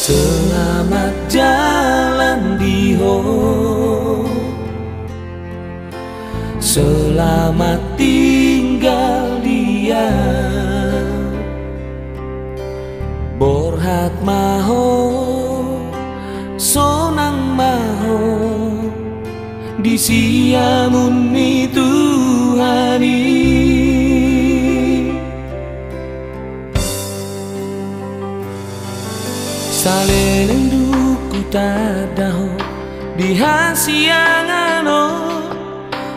Selamat jalan Diho, selamat tinggal dia. Borhat maho, sonang maho, disiamun mi Tuhani. Saleleng duku tadaho dihasiangano,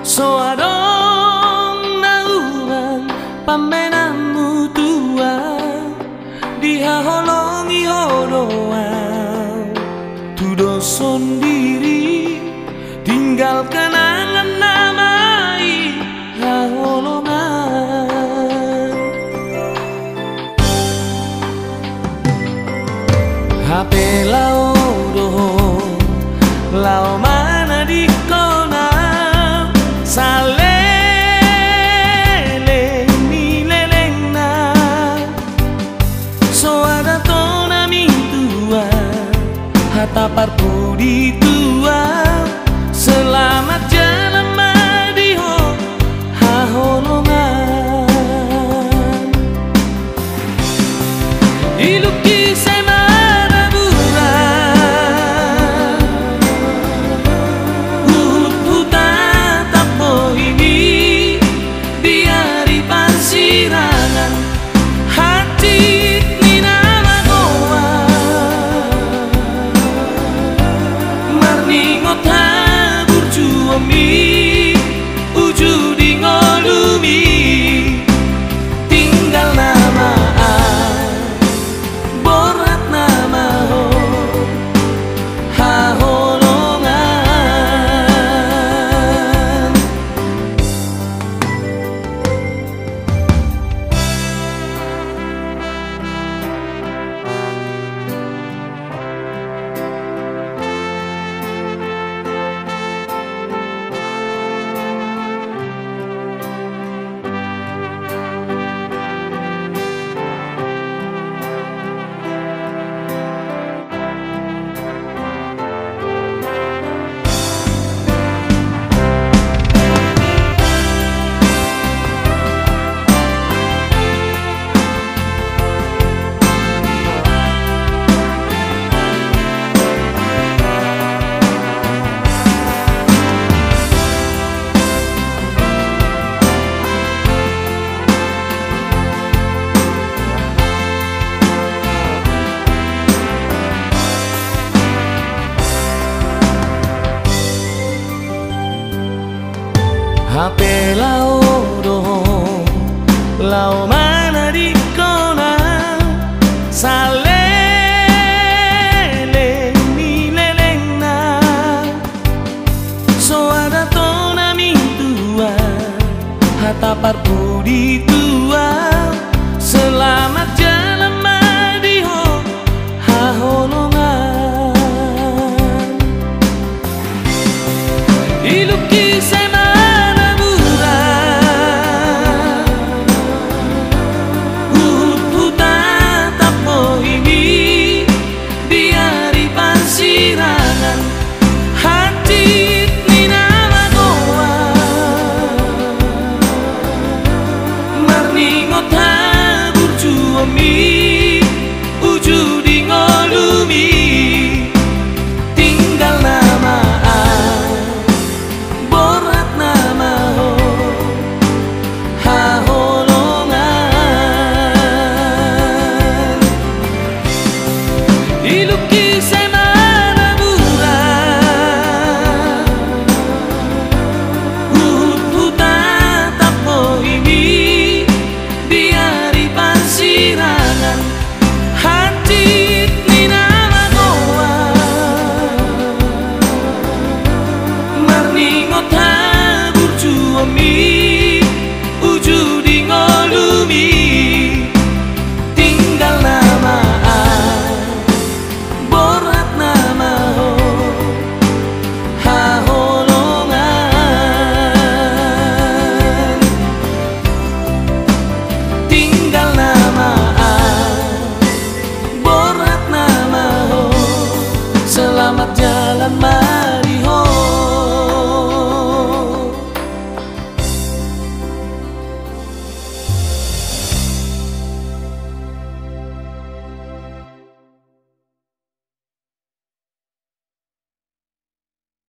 so adong naurang pamenamu tua dihaholongi hodoang tudo sendiri tinggal kenangan namai haholongan. HP lao doho lao mana di kona saleleng ni leleng na, so ada tona mi tua hataparku di tua. Selamat jalan Madiho haholongan ilukis tinggal nama Borhat nama ho haholongan. HP lao doho lao mana di kona saleleng ni leleng na, so ada tona mi tua hataparku di tua. Selamat jalan Madiho haholongan ilukis